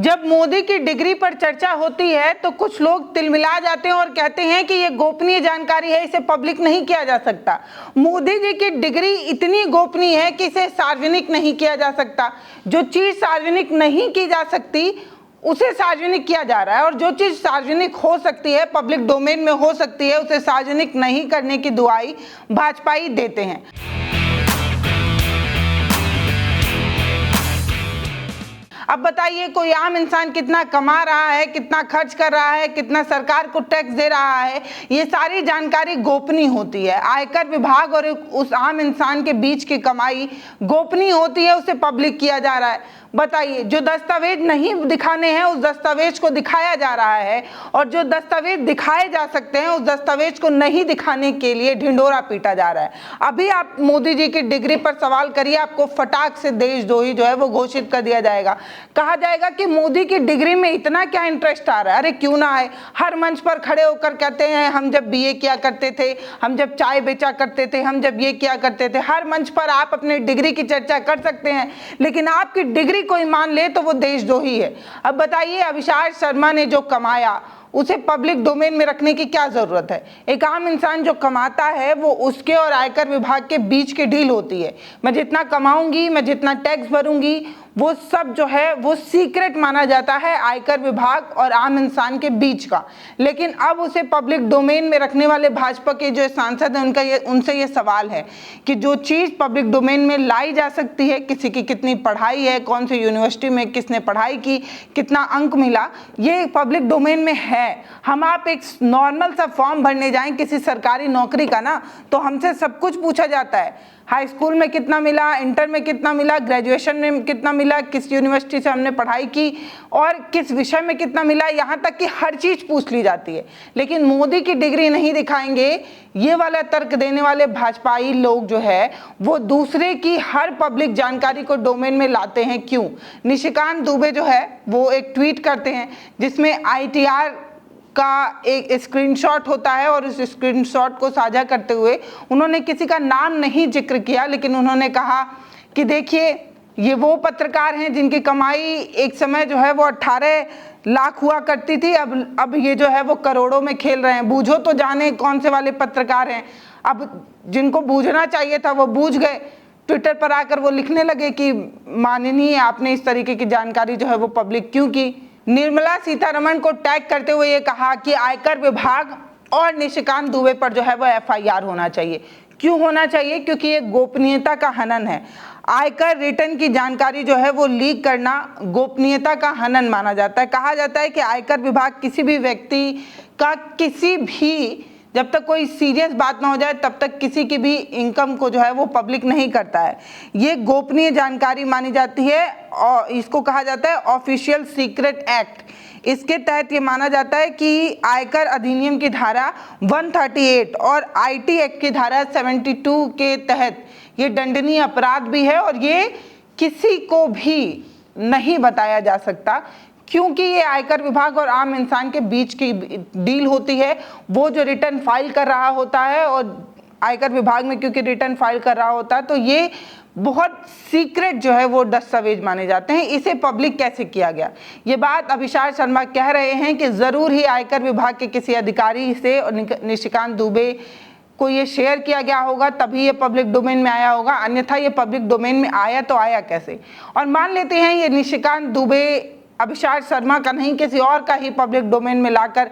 जब मोदी की डिग्री पर चर्चा होती है तो कुछ लोग तिलमिला जाते हैं और कहते हैं कि ये गोपनीय जानकारी है, इसे पब्लिक नहीं किया जा सकता। मोदी जी की डिग्री इतनी गोपनीय है कि इसे सार्वजनिक नहीं किया जा सकता। जो चीज सार्वजनिक नहीं की जा सकती उसे सार्वजनिक किया जा रहा है, और जो चीज सार्वजनिक हो सकती है, पब्लिक डोमेन में हो सकती है, उसे सार्वजनिक नहीं करने की दुआई भाजपाई देते हैं। अब बताइए, कोई आम इंसान कितना कमा रहा है, कितना खर्च कर रहा है, कितना सरकार को टैक्स दे रहा है, ये सारी जानकारी गोपनीय होती है। आयकर विभाग और उस आम इंसान के बीच की कमाई गोपनीय होती है, उसे पब्लिक किया जा रहा है। बताइए, जो दस्तावेज नहीं दिखाने हैं उस दस्तावेज को दिखाया जा रहा है, और जो दस्तावेज दिखाए जा सकते हैं उस दस्तावेज को नहीं दिखाने के लिए ढिंढोरा पीटा जा रहा है। अभी आप मोदी जी की डिग्री पर सवाल करिए, आपको फटाक से देशद्रोही जो है वो घोषित कर दिया जाएगा। कहा जाएगा कि मोदी की डिग्री में इतना क्या इंटरेस्ट आ रहा है। अरे क्यों ना आए, हर मंच पर खड़े होकर कहते हैं हम जब बीए किया करते थे, हम जब चाय बेचा करते थे, हम जब ये किया करते थे। हर मंच पर आप अपनी डिग्री की चर्चा कर सकते हैं, लेकिन आपकी डिग्री कोई मान ले तो वो देशद्रोही है। अब बताइए, अविनाश शर्मा ने जो कमाया उसे पब्लिक डोमेन में रखने की क्या जरूरत है। एक आम इंसान जो कमाता है वो उसके और आयकर विभाग के बीच की डील होती है। मैं जितना कमाऊंगी, मैं जितना टैक्स भरूंगी, वो सब जो है वो सीक्रेट माना जाता है आयकर विभाग और आम इंसान के बीच का। लेकिन अब उसे पब्लिक डोमेन में रखने वाले भाजपा के जो सांसद हैं उनसे ये सवाल है कि जो चीज़ पब्लिक डोमेन में लाई जा सकती है, किसी की कितनी पढ़ाई है, कौन सी यूनिवर्सिटी में किसने पढ़ाई की, कितना अंक मिला, ये पब्लिक डोमेन में है। हम आप एक नॉर्मल सा फॉर्म भरने जाएं किसी सरकारी नौकरी का ना, तो हमसे सब कुछ पूछा जाता है। हाई स्कूल में कितना मिला, इंटर में कितना मिला, ग्रेजुएशन में कितना मिला, किस यूनिवर्सिटी से हमने पढ़ाई की और किस विषय में कितना मिला, यहाँ तक कि हर चीज़ पूछ ली जाती है। लेकिन मोदी की डिग्री नहीं दिखाएंगे, ये वाला तर्क देने वाले भाजपाई लोग जो है वो दूसरे की हर पब्लिक जानकारी को डोमेन में लाते हैं। क्यों? निशिकांत दुबे जो है वो एक ट्वीट करते हैं जिसमें ITR का एक स्क्रीनशॉट होता है, और उस स्क्रीनशॉट को साझा करते हुए उन्होंने किसी का नाम नहीं जिक्र किया, लेकिन उन्होंने कहा कि देखिए, ये वो पत्रकार हैं जिनकी कमाई एक समय जो है वो 18 लाख हुआ करती थी, अब ये जो है वो करोड़ों में खेल रहे हैं। बूझो तो जाने कौन से वाले पत्रकार हैं। अब जिनको बूझना चाहिए था वो बूझ गए। ट्विटर पर आकर वो लिखने लगे कि माननीय, आपने इस तरीके की जानकारी जो है वो पब्लिक क्यों की। निर्मला सीतारमण को टैग करते हुए ये कहा कि आयकर विभाग और निशिकांत दुबे पर जो है वो FIR होना चाहिए। क्यों होना चाहिए? क्योंकि ये गोपनीयता का हनन है। आयकर रिटर्न की जानकारी जो है वो लीक करना गोपनीयता का हनन माना जाता है। कहा जाता है कि आयकर विभाग किसी भी व्यक्ति का किसी भी, जब तक कोई सीरियस बात ना हो जाए तब तक किसी की भी इनकम को जो है वो पब्लिक नहीं करता है। ये गोपनीय जानकारी मानी जाती है और इसको कहा जाता है ऑफिशियल सीक्रेट एक्ट। इसके तहत ये माना जाता है कि आयकर अधिनियम की धारा 138 और IT एक्ट की धारा 72 के तहत ये दंडनीय अपराध भी है, और ये किसी को भी नहीं बताया जा सकता, क्योंकि ये आयकर विभाग और आम इंसान के बीच की डील होती है। वो जो रिटर्न फाइल कर रहा होता है, और आयकर विभाग में क्योंकि रिटर्न फाइल कर रहा होता है, तो ये बहुत सीक्रेट जो है वो दस्तावेज माने जाते हैं। इसे पब्लिक कैसे किया गया? ये बात अविनाश शर्मा कह रहे हैं कि ज़रूर ही आयकर विभाग के किसी अधिकारी से और निशिकांत दुबे को ये शेयर किया गया होगा, तभी ये पब्लिक डोमेन में आया होगा, अन्यथा ये पब्लिक डोमेन में आया तो आया कैसे? और मान लेते हैं ये निशिकांत दुबे अविनाश शर्मा का नहीं, किसी और का ही पब्लिक डोमेन में लाकर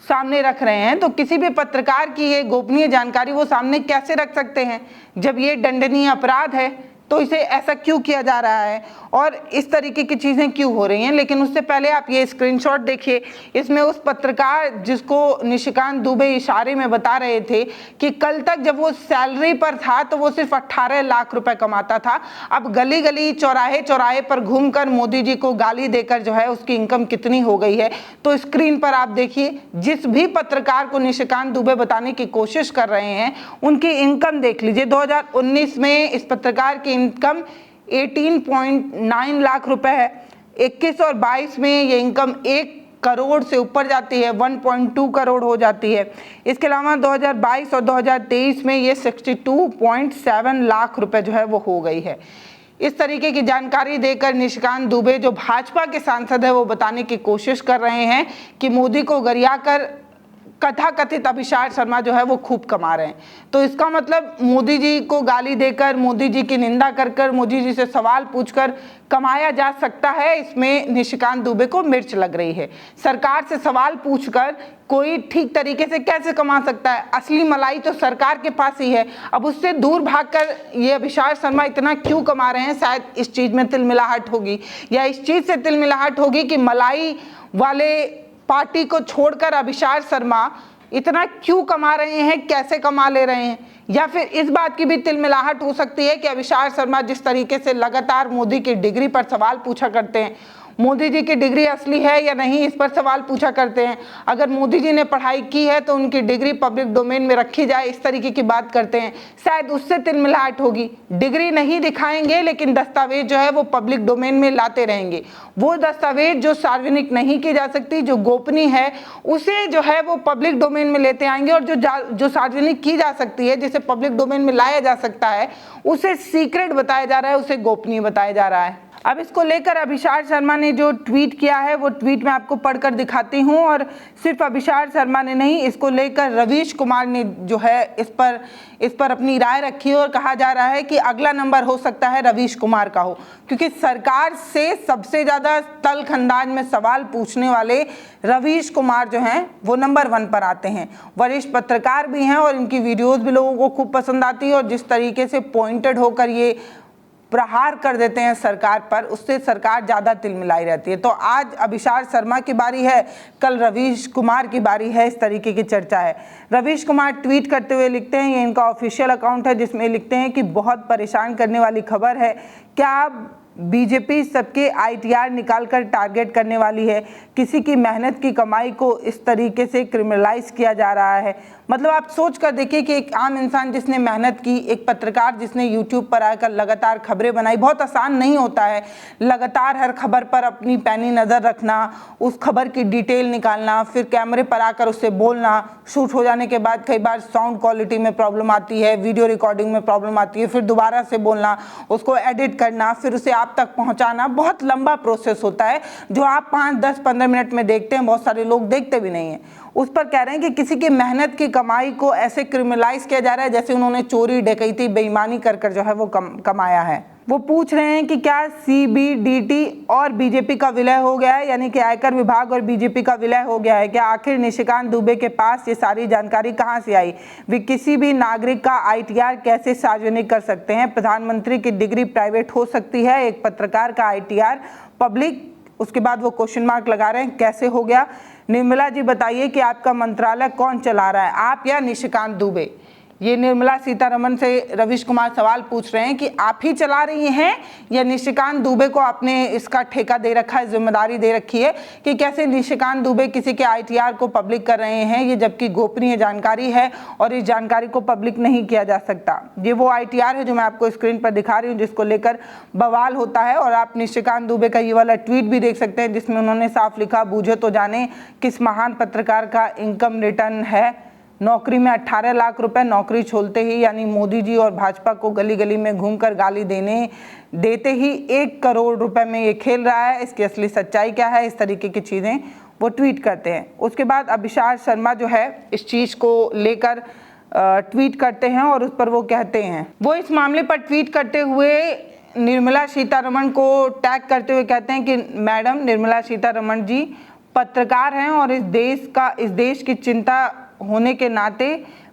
सामने रख रहे हैं, तो किसी भी पत्रकार की ये गोपनीय जानकारी वो सामने कैसे रख सकते हैं? जब ये दंडनीय अपराध है तो इसे ऐसा क्यों किया जा रहा है और इस तरीके की चीज़ें क्यों हो रही हैं? लेकिन उससे पहले आप ये स्क्रीनशॉट देखिए। इसमें उस पत्रकार जिसको निशिकांत दुबे इशारे में बता रहे थे कि कल तक जब वो सैलरी पर था तो वो सिर्फ 18 लाख रुपए कमाता था, अब गली गली चौराहे चौराहे पर घूमकर मोदी जी को गाली देकर जो है उसकी इनकम कितनी हो गई है। तो स्क्रीन पर आप देखिए, जिस भी पत्रकार को निशिकांत दुबे बताने की कोशिश कर रहे हैं उनकी इनकम देख लीजिए। 2019 में इस पत्रकार की इनकम 18.9 लाख रुपए है। 21 और 22 में ये इनकम 1 करोड़ से ऊपर जाती है, 1.2 करोड़ हो जाती है। इसके अलावा 2022 और 2023 में ये 62.7 लाख रुपए जो है वो हो गई है। इस तरीके की जानकारी देकर निशिकांत दुबे जो भाजपा के सांसद है वो बताने की कोशिश कर रहे हैं कि मोदी को गरियाकर कथाकथित अभिषार शर्मा जो है वो खूब कमा रहे हैं। तो इसका मतलब मोदी जी को गाली देकर, मोदी जी की निंदा कर कर, मोदी जी से सवाल पूछकर कमाया जा सकता है, इसमें निशिकांत दुबे को मिर्च लग रही है। सरकार से सवाल पूछकर कोई ठीक तरीके से कैसे कमा सकता है? असली मलाई तो सरकार के पास ही है। अब उससे दूर भागकर ये अभिषार शर्मा इतना क्यों कमा रहे हैं? शायद इस चीज में तिलमिलाहट होगी, या इस चीज से तिलमिलाहट होगी कि मलाई वाले पार्टी को छोड़कर अभिषार शर्मा इतना क्यों कमा रहे हैं, कैसे कमा ले रहे हैं। या फिर इस बात की भी तिलमिलाहट हो सकती है कि अभिषार शर्मा जिस तरीके से लगातार मोदी की डिग्री पर सवाल पूछा करते हैं, मोदी जी की डिग्री असली है या नहीं, इस पर सवाल पूछा करते हैं। अगर मोदी जी ने पढ़ाई की है तो उनकी डिग्री पब्लिक डोमेन में रखी जाए, इस तरीके की बात करते हैं। शायद उससे तिलमिलाहट होगी। डिग्री नहीं दिखाएंगे लेकिन दस्तावेज जो है वो पब्लिक डोमेन में लाते रहेंगे। वो दस्तावेज जो सार्वजनिक नहीं की जा सकती, जो गोपनीय है, उसे जो है वो पब्लिक डोमेन में लेते आएंगे, और जो सार्वजनिक की जा सकती है, जिसे पब्लिक डोमेन में लाया जा सकता है, उसे सीक्रेट बताया जा रहा है, उसे गोपनीय बताया जा रहा है। अब इसको लेकर अभिषार शर्मा ने जो ट्वीट किया है वो ट्वीट मैं आपको पढ़कर दिखाती हूं। और सिर्फ अभिषार शर्मा ने नहीं, इसको लेकर रवीश कुमार ने जो है इस पर अपनी राय रखी है, और कहा जा रहा है कि अगला नंबर हो सकता है रवीश कुमार का हो, क्योंकि सरकार से सबसे ज़्यादा तल्ख अंदाज में सवाल पूछने वाले रवीश कुमार जो हैं वो नंबर 1 पर आते हैं। वरिष्ठ पत्रकार भी हैं और इनकी वीडियोज़ भी लोगों को खूब पसंद आती है, और जिस तरीके से पॉइंटेड होकर ये प्रहार कर देते हैं सरकार पर, उससे सरकार ज़्यादा तिलमिलाई रहती है। तो आज अभिषार शर्मा की बारी है, कल रवीश कुमार की बारी है, इस तरीके की चर्चा है। रवीश कुमार ट्वीट करते हुए लिखते हैं, ये इनका ऑफिशियल अकाउंट है, जिसमें लिखते हैं कि बहुत परेशान करने वाली खबर है। क्या आप बीजेपी सबके ITR निकालकर टारगेट करने वाली है? किसी की मेहनत की कमाई को इस तरीके से क्रिमिनलाइज किया जा रहा है। मतलब आप सोच कर देखिए कि एक आम इंसान जिसने मेहनत की, एक पत्रकार जिसने YouTube पर आकर लगातार खबरें बनाई, बहुत आसान नहीं होता है लगातार हर खबर पर अपनी पैनी नज़र रखना, उस खबर की डिटेल निकालना, फिर कैमरे पर आकर उससे बोलना, शूट हो जाने के बाद कई बार साउंड क्वालिटी में प्रॉब्लम आती है, वीडियो रिकॉर्डिंग में प्रॉब्लम आती है, फिर दोबारा से बोलना, उसको एडिट करना, फिर उसे आप तक पहुंचाना, बहुत लंबा प्रोसेस होता है जो आप 5, 10, 15 मिनट में देखते हैं, बहुत सारे लोग देखते भी नहीं हैं। उस पर कह रहे हैं कि किसी की मेहनत की कमाई को ऐसे क्रिमिनलाइज किया जा रहा है जैसे उन्होंने चोरी, डकैती, बेईमानी कर कर जो है वो कमाया है। वो पूछ रहे हैं कि क्या CBDT और बीजेपी का विलय हो गया है, यानी कि आयकर विभाग और बीजेपी का विलय हो गया है क्या? आखिर निशिकांत दुबे के पास ये सारी जानकारी कहां से आई? वे किसी भी नागरिक का ITR कैसे सार्वजनिक कर सकते हैं? प्रधानमंत्री की डिग्री प्राइवेट हो सकती है, एक पत्रकार का ITR पब्लिक? उसके बाद वो क्वेश्चन मार्क लगा रहे हैं, कैसे हो गया? निर्मला जी बताइए कि आपका मंत्रालय कौन चला रहा है, आप या निशिकांत दुबे? ये निर्मला सीतारमण से रवीश कुमार सवाल पूछ रहे हैं कि आप ही चला रही हैं या निशिकांत दुबे को आपने इसका ठेका दे रखा है, जिम्मेदारी दे रखी है कि कैसे निशिकांत दुबे किसी के ITR को पब्लिक कर रहे हैं, ये जबकि गोपनीय जानकारी है और इस जानकारी को पब्लिक नहीं किया जा सकता। ये वो ITR है जो मैं आपको स्क्रीन पर दिखा रही हूँ, जिसको लेकर बवाल होता है। और आप निशिकांत दुबे का ये वाला ट्वीट भी देख सकते हैं, जिसमें उन्होंने साफ लिखा, बूझे तो जाने किस महान पत्रकार का इनकम रिटर्न है। नौकरी में 18 लाख रुपए नौकरी छोड़ते ही, यानी मोदी जी और भाजपा को गली गली में घूमकर गाली देते ही 1 करोड़ रुपए में ये खेल रहा है। इसकी असली सच्चाई क्या है? इस तरीके की चीज़ें वो ट्वीट करते हैं। उसके बाद अभिषार शर्मा जो है इस चीज़ को लेकर ट्वीट करते हैं और उस पर वो कहते हैं, वो इस मामले पर ट्वीट करते हुए निर्मला सीतारमण को टैग करते हुए कहते हैं कि मैडम निर्मला सीतारमण जी पत्रकार हैं और इस देश की चिंता होने के नाते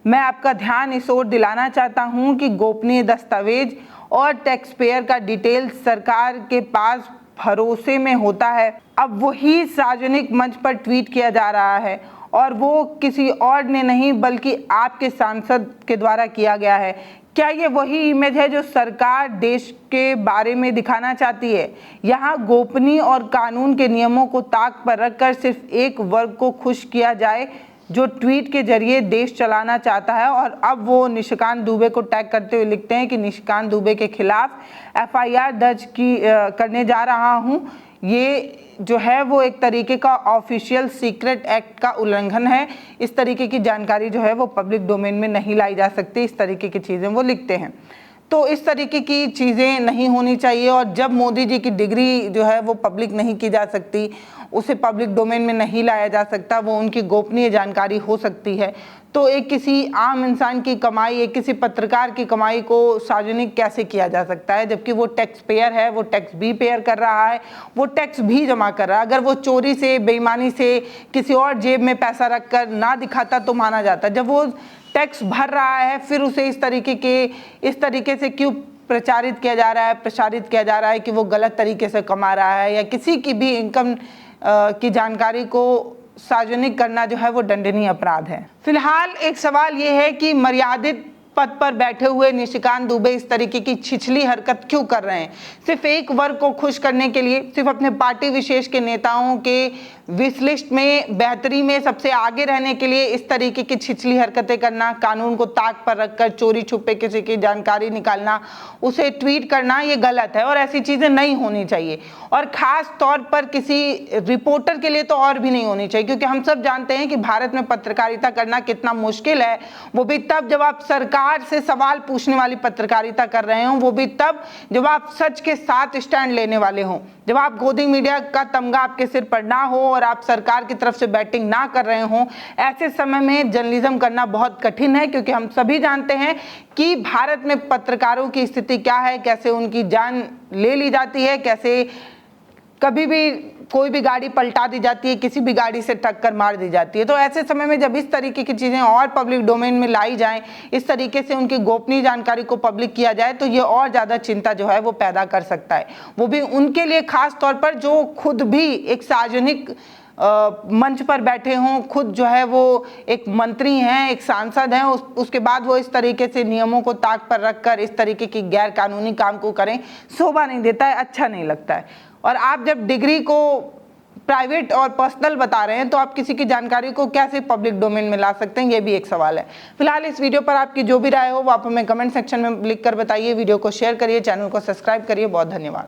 मैं आपका ध्यान इस ओर दिलाना चाहता हूं कि गोपनीय दस्तावेज और टैक्स पेयर का डिटेल सरकार के पास भरोसे में होता है। अब वही सार्वजनिक मंच पर ट्वीट किया जा रहा है और वो किसी और ने नहीं बल्कि आपके सांसद के द्वारा किया गया है। क्या ये वही इमेज है जो सरकार देश के बारे में दिखाना चाहती है? यहाँ गोपनीय और कानून के नियमों को ताक पर रखकर सिर्फ एक वर्ग को खुश किया जाए जो ट्वीट के जरिए देश चलाना चाहता है। और अब वो निशिकांत दुबे को टैग करते हुए लिखते हैं कि निशिकांत दुबे के खिलाफ FIR दर्ज करने जा रहा हूँ। ये जो है वो एक तरीके का ऑफिशियल सीक्रेट एक्ट का उल्लंघन है। इस तरीके की जानकारी जो है वो पब्लिक डोमेन में नहीं लाई जा सकती, इस तरीके की चीज़ें वो लिखते हैं। तो इस तरीके की चीज़ें नहीं होनी चाहिए। और जब मोदी जी की डिग्री जो है वो पब्लिक नहीं की जा सकती, उसे पब्लिक डोमेन में नहीं लाया जा सकता, वो उनकी गोपनीय जानकारी हो सकती है, तो एक किसी आम इंसान की कमाई, एक किसी पत्रकार की कमाई को सार्वजनिक कैसे किया जा सकता है, जबकि वो टैक्स पेयर है, वो टैक्स भी पेयर कर रहा है, वो टैक्स भी जमा कर रहा है। अगर वो चोरी से, बेईमानी से, किसी और जेब में पैसा रखकर ना दिखाता तो माना जाता। जब वो टैक्स भर रहा है, फिर उसे इस तरीके से क्यों प्रचारित किया जा रहा है, प्रसारित किया जा रहा है कि वो गलत तरीके से कमा रहा है, या किसी की भी इनकम की जानकारी को सार्वजनिक करना जो है वो दंडनीय अपराध है। फिलहाल एक सवाल ये है कि मर्यादित पद पर बैठे हुए निशिकांत दुबे इस तरीके की छिछली हरकत क्यों कर रहे हैं? सिर्फ एक वर्ग को खुश करने के लिए, सिर्फ अपने पार्टी विशेष के नेताओं के विश लिस्ट में बेहतरी में सबसे आगे रहने के लिए इस तरीके की छिछली हरकतें करना, कानून को ताक पर रखकर चोरी छुपे किसी की जानकारी निकालना, उसे ट्वीट करना, ये गलत है और ऐसी चीजें नहीं होनी चाहिए। और खास तौर पर किसी रिपोर्टर के लिए तो और भी नहीं होनी चाहिए, क्योंकि हम सब जानते हैं कि भारत में पत्रकारिता करना कितना मुश्किल है। वो भी तब जब आप सरकार से सवाल पूछने वाली पत्रकारिता कर रहे हो, वो भी तब जब आप सच के साथ स्टैंड लेने वाले हो, जब आप गोदी मीडिया का तमगा आपके सिर पर ना हो और आप सरकार की तरफ से बैटिंग ना कर रहे हो। ऐसे समय में जर्नलिज्म करना बहुत कठिन है, क्योंकि हम सभी जानते हैं कि भारत में पत्रकारों की स्थिति क्या है, कैसे उनकी जान ले ली जाती है, कैसे कभी भी कोई भी गाड़ी पलटा दी जाती है, किसी भी गाड़ी से टक्कर मार दी जाती है। तो ऐसे समय में जब इस तरीके की चीज़ें और पब्लिक डोमेन में लाई जाएं, इस तरीके से उनकी गोपनीय जानकारी को पब्लिक किया जाए, तो ये और ज़्यादा चिंता जो है वो पैदा कर सकता है। वो भी उनके लिए खास तौर पर जो खुद भी एक सार्वजनिक मंच पर बैठे हों, खुद जो है वो एक मंत्री हैं, एक सांसद हैं, उसके बाद वो इस तरीके से नियमों को ताक पर रखकर इस तरीके की गैर कानूनी काम को करें, शोभा नहीं देता है, अच्छा नहीं लगता है। और आप जब डिग्री को प्राइवेट और पर्सनल बता रहे हैं, तो आप किसी की जानकारी को कैसे पब्लिक डोमेन में ला सकते हैं, ये भी एक सवाल है। फिलहाल इस वीडियो पर आपकी जो भी राय हो वो आप हमें कमेंट सेक्शन में लिख कर बताइए। वीडियो को शेयर करिए, चैनल को सब्सक्राइब करिए। बहुत धन्यवाद।